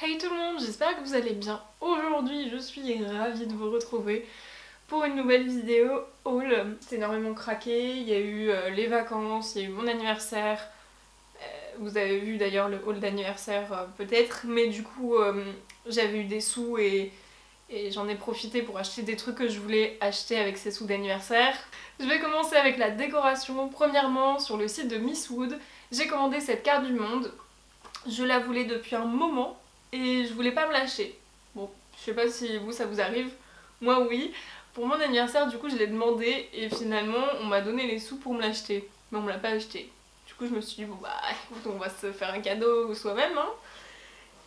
Hey tout le monde, j'espère que vous allez bien. Aujourd'hui, je suis ravie de vous retrouver pour une nouvelle vidéo haul. C'est énormément craqué, il y a eu les vacances, il y a eu mon anniversaire. Vous avez vu d'ailleurs le haul d'anniversaire peut-être, mais du coup j'avais eu des sous et j'en ai profité pour acheter des trucs que je voulais acheter avec ces sous d'anniversaire. Je vais commencer avec la décoration. Premièrement, sur le site de Miss Wood, j'ai commandé cette carte du monde. Je la voulais depuis un moment et je voulais pas me lâcher. Bon, je sais pas si vous ça vous arrive, moi oui. Pour mon anniversaire, du coup, je l'ai demandé et finalement, on m'a donné les sous pour me l'acheter. Mais on me l'a pas acheté. Du coup, je me suis dit, bon bah écoute, on va se faire un cadeau soi-même, hein.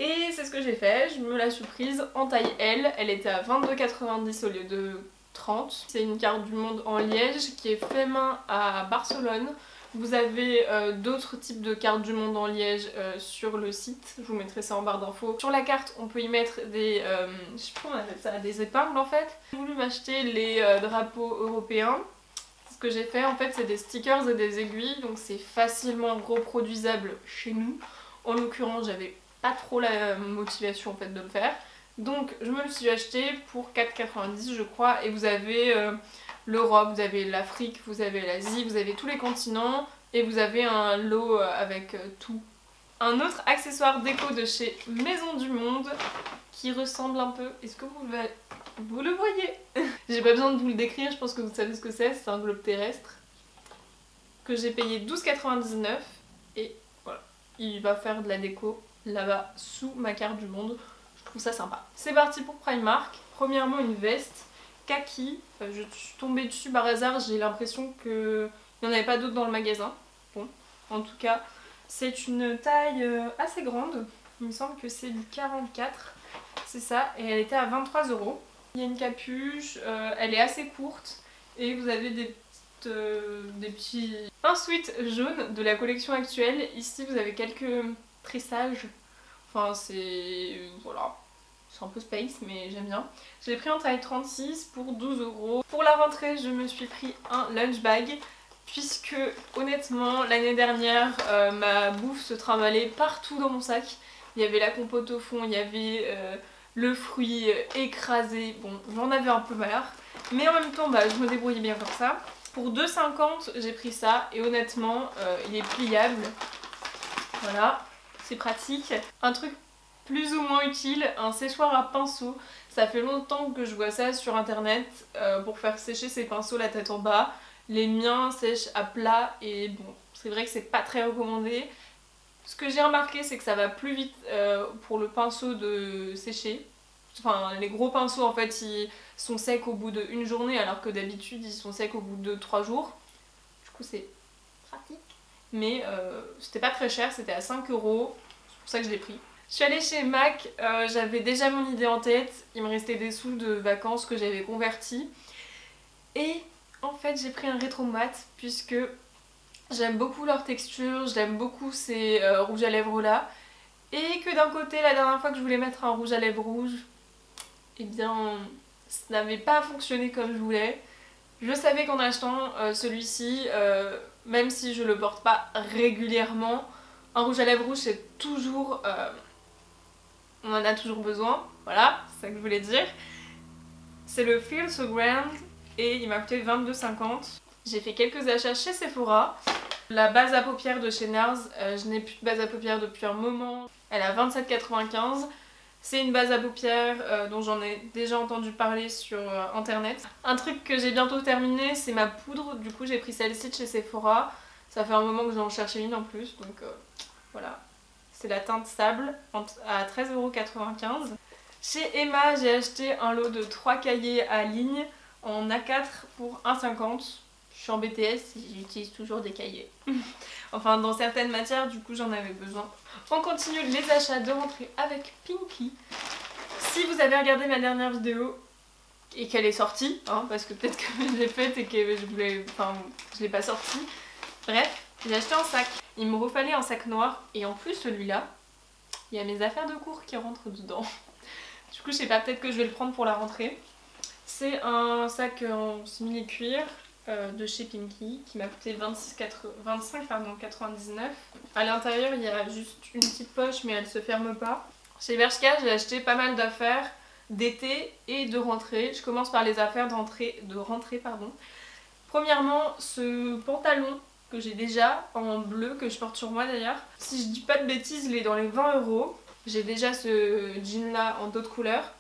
Et c'est ce que j'ai fait, je me la suis prise en taille L, elle était à 22,90 au lieu de 30. C'est une carte du monde en liège qui est fait main à Barcelone. Vous avez d'autres types de cartes du monde en liège sur le site, je vous mettrai ça en barre d'infos. Sur la carte, on peut y mettre des, je sais pas comment on appelle ça, des épingles en fait. J'ai voulu m'acheter les drapeaux européens. Ce que j'ai fait en fait, c'est des stickers et des aiguilles, donc c'est facilement reproduisable chez nous. En l'occurrence, j'avais pas trop la motivation en fait de le faire. Donc je me le suis acheté pour 4,90 je crois, et vous avez l'Europe, vous avez l'Afrique, vous avez l'Asie, vous avez tous les continents et vous avez un lot avec tout. Un autre accessoire déco de chez Maison du Monde qui ressemble un peu, est-ce que vous le voyez? J'ai pas besoin de vous le décrire, je pense que vous savez ce que c'est un globe terrestre que j'ai payé 12,99 et voilà, il va faire de la déco là-bas sous ma carte du monde. Je trouve ça sympa. C'est parti pour Primark. Premièrement, une veste kaki. Je suis tombée dessus par hasard, j'ai l'impression qu'il n'y en avait pas d'autres dans le magasin. Bon, en tout cas, c'est une taille assez grande. Il me semble que c'est du 44. C'est ça, et elle était à 23 €. Il y a une capuche, elle est assez courte et vous avez des petits... Un sweat jaune de la collection actuelle. Ici, vous avez quelques trissages. Enfin, c'est... voilà. C'est un peu space, mais j'aime bien. Je l'ai pris en taille 36 pour 12 €. Pour la rentrée, je me suis pris un lunch bag. Puisque, honnêtement, l'année dernière, ma bouffe se trimballait partout dans mon sac. Il y avait la compote au fond, il y avait le fruit écrasé. Bon, j'en avais un peu marre. Mais en même temps, bah, je me débrouillais bien comme ça. Pour 2,50 € j'ai pris ça et honnêtement il est pliable, voilà, c'est pratique. Un truc plus ou moins utile, un séchoir à pinceau. Ça fait longtemps que je vois ça sur internet pour faire sécher ses pinceaux la tête en bas. Les miens sèchent à plat et bon, c'est vrai que c'est pas très recommandé. Ce que j'ai remarqué, c'est que ça va plus vite pour le pinceau de sécher. Enfin, les gros pinceaux en fait ils sont secs au bout d'une journée alors que d'habitude ils sont secs au bout de 3 jours. Du coup c'est pratique. Mais c'était pas très cher, c'était à 5 €, c'est pour ça que je l'ai pris. Je suis allée chez MAC, j'avais déjà mon idée en tête, il me restait des sous de vacances que j'avais convertis. Et en fait j'ai pris un rétro mat puisque j'aime beaucoup leur texture, j'aime beaucoup ces rouges à lèvres là. Et que d'un côté, la dernière fois que je voulais mettre un rouge à lèvres rouge, eh bien ça n'avait pas fonctionné comme je voulais. Je savais qu'en achetant celui-ci, même si je le porte pas régulièrement, un rouge à lèvres rouge c'est toujours... on en a toujours besoin, voilà, c'est ça que je voulais dire. C'est le Feel So Grand et il m'a coûté 22,50 €. J'ai fait quelques achats chez Sephora. La base à paupières de chez NARS, je n'ai plus de base à paupières depuis un moment. Elle est à 27,95 €. C'est une base à paupières dont j'en ai déjà entendu parler sur internet. Un truc que j'ai bientôt terminé, c'est ma poudre. Du coup j'ai pris celle-ci de chez Sephora. Ça fait un moment que j'en cherchais une en plus, donc voilà. C'est la teinte sable à 13,95 €. Chez Emma, j'ai acheté un lot de 3 cahiers à ligne en A4 pour 1,50 €. Je suis en BTS et j'utilise toujours des cahiers. Enfin, dans certaines matières, du coup, j'en avais besoin. On continue les achats de rentrée avec Pinky. Si vous avez regardé ma dernière vidéo et qu'elle est sortie, hein, parce que peut-être que je l'ai faite et que je voulais... Enfin, je l'ai pas sortie. Bref, j'ai acheté un sac. Il me refallait un sac noir et en plus celui-là, il y a mes affaires de cours qui rentrent dedans. Du coup, je sais pas, peut-être que je vais le prendre pour la rentrée. C'est un sac en simili-cuir de chez Pinky qui m'a coûté 25,99 €. À l'intérieur, il y a juste une petite poche mais elle se ferme pas. Chez Bershka, j'ai acheté pas mal d'affaires d'été et de rentrée. Je commence par les affaires de rentrée. Premièrement, ce pantalon que j'ai déjà en bleu, que je porte sur moi d'ailleurs. Si je dis pas de bêtises, il est dans les 20 €. J'ai déjà ce jean là en d'autres couleurs.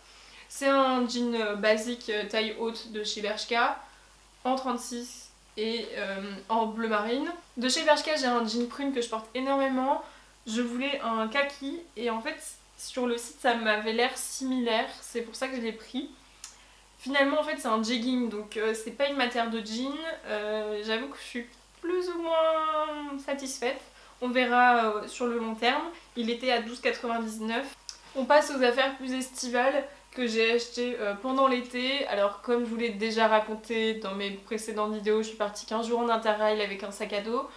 C'est un jean basique taille haute de chez Bershka en 36 et en bleu marine. De chez Bershka, j'ai un jean prune que je porte énormément. Je voulais un kaki et en fait sur le site ça m'avait l'air similaire, c'est pour ça que je l'ai pris. Finalement en fait c'est un jegging donc c'est pas une matière de jean. J'avoue que je suis plus ou moins satisfaite. On verra sur le long terme. Il était à 12,99 €. On passe aux affaires plus estivales que j'ai acheté pendant l'été. Alors comme je vous l'ai déjà raconté dans mes précédentes vidéos, je suis partie 15 jours en interrail avec un sac à dos.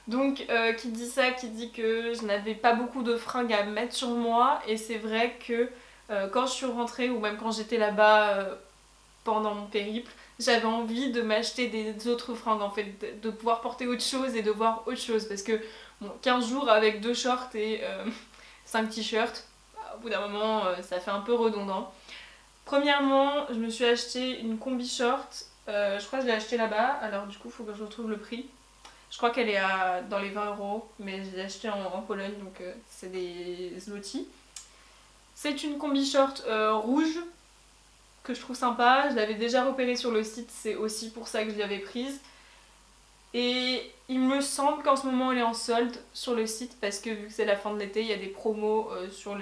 Donc qui dit ça, qui dit que je n'avais pas beaucoup de fringues à mettre sur moi. Et c'est vrai que quand je suis rentrée ou même quand j'étais là-bas pendant mon périple, j'avais envie de m'acheter des autres fringues en fait, de pouvoir porter autre chose et de voir autre chose. Parce que bon, 15 jours avec 2 shorts et 5 t-shirts, au bout d'un moment ça fait un peu redondant. Premièrement, je me suis acheté une combi short, je crois que je l'ai acheté là-bas, alors du coup il faut que je retrouve le prix. Je crois qu'elle est dans les 20 €, mais je l'ai acheté en Pologne, donc c'est des zloty. C'est une combi short rouge, que je trouve sympa, je l'avais déjà repérée sur le site, c'est aussi pour ça que je l'avais prise. Et il me semble qu'en ce moment elle est en solde sur le site, parce que vu que c'est la fin de l'été, il y a des promos sur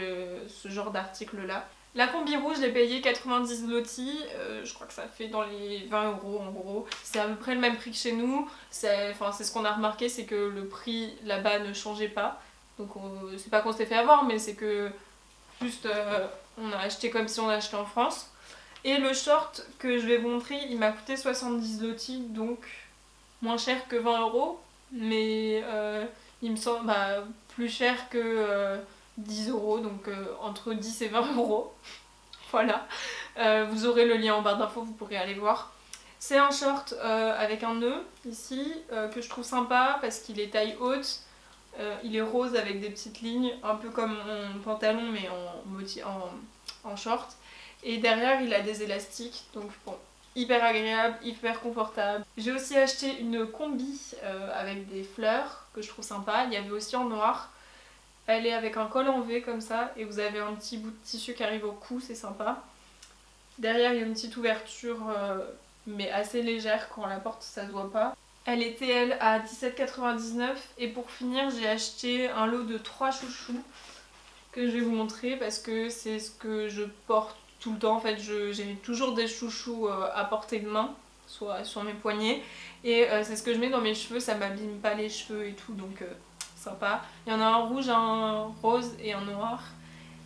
ce genre d'article là. La combi rouge, je l'ai payée 90 zloty, je crois que ça fait dans les 20 € en gros. C'est à peu près le même prix que chez nous. C'est ce qu'on a remarqué, c'est que le prix là-bas ne changeait pas. Donc c'est pas qu'on s'est fait avoir, mais c'est que juste on a acheté comme si on achetait en France. Et le short que je vais vous montrer, il m'a coûté 70 zloty, donc moins cher que 20 €. Mais il me semble plus cher que 10 €, donc entre 10 et 20 €. Voilà, vous aurez le lien en barre d'infos, vous pourrez aller voir. C'est un short avec un nœud ici, que je trouve sympa parce qu'il est taille haute. Il est rose avec des petites lignes, un peu comme mon pantalon mais en short. Et derrière il a des élastiques, donc bon, hyper agréable, hyper confortable. J'ai aussi acheté une combi avec des fleurs que je trouve sympa. Il y avait aussi en noir. Elle est avec un col en V comme ça et vous avez un petit bout de tissu qui arrive au cou, c'est sympa. Derrière il y a une petite ouverture mais assez légère, quand on la porte ça se voit pas. Elle était elle à 17,99 € et pour finir j'ai acheté un lot de 3 chouchous que je vais vous montrer parce que c'est ce que je porte tout le temps. En fait j'ai toujours des chouchous à portée de main, soit sur mes poignets, et c'est ce que je mets dans mes cheveux, ça m'abîme pas les cheveux et tout, donc sympa. Il y en a un rouge, un rose et un noir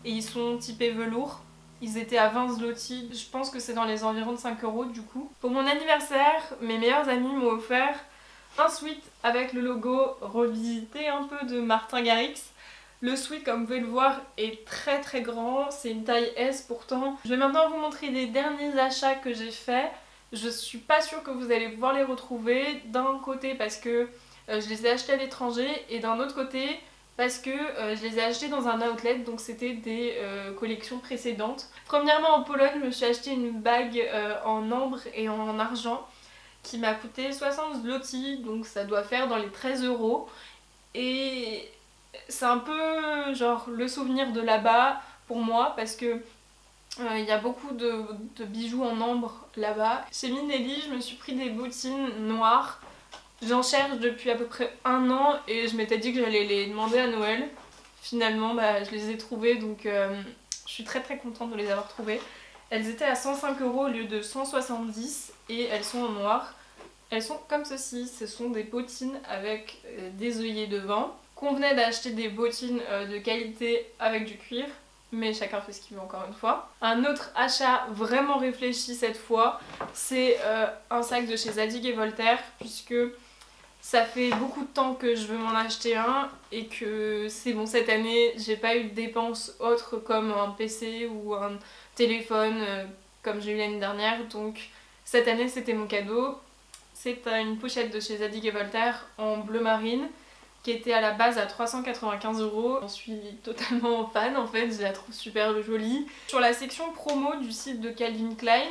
et ils sont typés velours. Ils étaient à 20 zloty, je pense que c'est dans les environs de 5 € du coup. Pour mon anniversaire, mes meilleurs amis m'ont offert un sweat avec le logo revisité un peu de Martin Garrix. Le sweat, comme vous pouvez le voir, est très très grand, c'est une taille S pourtant. Je vais maintenant vous montrer les derniers achats que j'ai faits. Je suis pas sûre que vous allez pouvoir les retrouver, d'un côté parce que je les ai achetés à l'étranger et d'un autre côté parce que je les ai achetés dans un outlet, donc c'était des collections précédentes. Premièrement en Pologne, je me suis acheté une bague en ambre et en argent qui m'a coûté 60 zloty, donc ça doit faire dans les 13 €. Et c'est un peu genre le souvenir de là-bas pour moi parce que il y a beaucoup de bijoux en ambre là-bas. Chez Minelli, je me suis pris des bottines noires. J'en cherche depuis à peu près 1 an et je m'étais dit que j'allais les demander à Noël. Finalement je les ai trouvées, donc je suis très très contente de les avoir trouvées. Elles étaient à 105 € au lieu de 170 et elles sont en noir. Elles sont comme ceci, ce sont des bottines avec des œillets devant. Convenait d'acheter des bottines de qualité avec du cuir, mais chacun fait ce qu'il veut encore une fois. Un autre achat vraiment réfléchi cette fois, c'est un sac de chez Zadig et Voltaire, puisque ça fait beaucoup de temps que je veux m'en acheter un et que c'est bon, cette année j'ai pas eu de dépenses autres comme un PC ou un téléphone comme j'ai eu l'année dernière, donc cette année c'était mon cadeau. C'est une pochette de chez Zadig et Voltaire en bleu marine. qui était à la base à 395 €. J'en suis totalement fan en fait, je la trouve super jolie. Sur la section promo du site de Calvin Klein,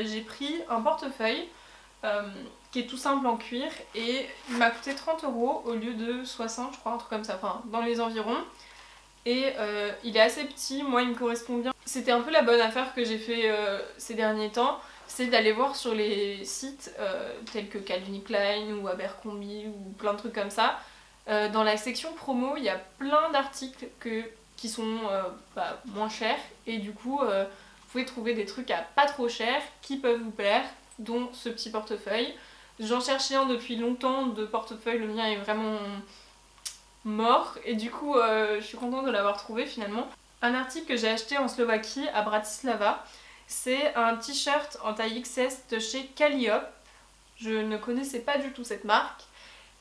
j'ai pris un portefeuille qui est tout simple en cuir et il m'a coûté 30 € au lieu de 60 je crois, un truc comme ça, enfin dans les environs. Et il est assez petit, moi il me correspond bien. C'était un peu la bonne affaire que j'ai fait ces derniers temps, c'est d'aller voir sur les sites tels que Calvin Klein ou Abercrombie ou plein de trucs comme ça. Dans la section promo, il y a plein d'articles qui sont moins chers et du coup vous pouvez trouver des trucs à pas trop cher qui peuvent vous plaire, dont ce petit portefeuille. J'en cherchais un depuis longtemps de portefeuille, le mien est vraiment mort et du coup je suis contente de l'avoir trouvé finalement. Un article que j'ai acheté en Slovaquie à Bratislava, c'est un t-shirt en taille XS de chez Calliope. Je ne connaissais pas du tout cette marque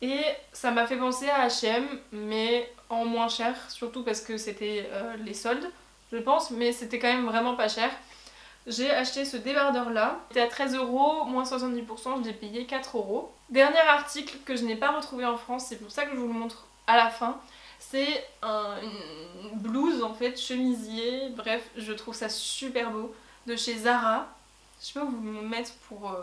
et ça m'a fait penser à H&M mais en moins cher, surtout parce que c'était les soldes je pense, mais c'était quand même vraiment pas cher. J'ai acheté ce débardeur là, il était à 13 €, moins 70%, je l'ai payé 4 €. Dernier article que je n'ai pas retrouvé en France, c'est pour ça que je vous le montre à la fin. C'est une blouse en fait, chemisier, bref, je trouve ça super beau, de chez Zara. Je peux vous le mettre pour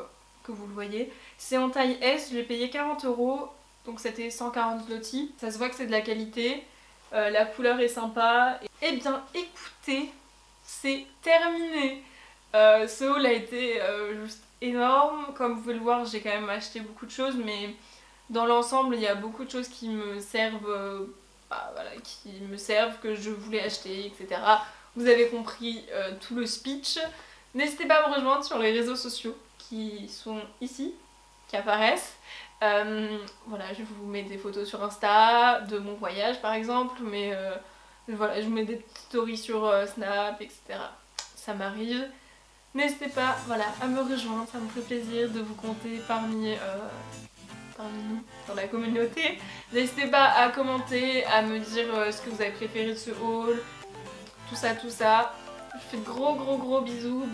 que vous le voyez. C'est en taille S, je l'ai payé 40 €, donc c'était 140 zloty. Ça se voit que c'est de la qualité, la couleur est sympa. Et bien écoutez, c'est terminé. Ce haul a été juste énorme, comme vous pouvez le voir j'ai quand même acheté beaucoup de choses mais dans l'ensemble il y a beaucoup de choses qui me servent, que je voulais acheter, etc. Vous avez compris tout le speech. N'hésitez pas à me rejoindre sur les réseaux sociaux qui sont ici, qui apparaissent. Voilà, je vous mets des photos sur Insta, de mon voyage par exemple, mais voilà, je vous mets des petites stories sur Snap, etc. Ça m'arrive. N'hésitez pas à me rejoindre, ça me ferait plaisir de vous compter parmi nous dans la communauté. N'hésitez pas à commenter, à me dire ce que vous avez préféré de ce haul, tout ça. Je vous fais de gros bisous.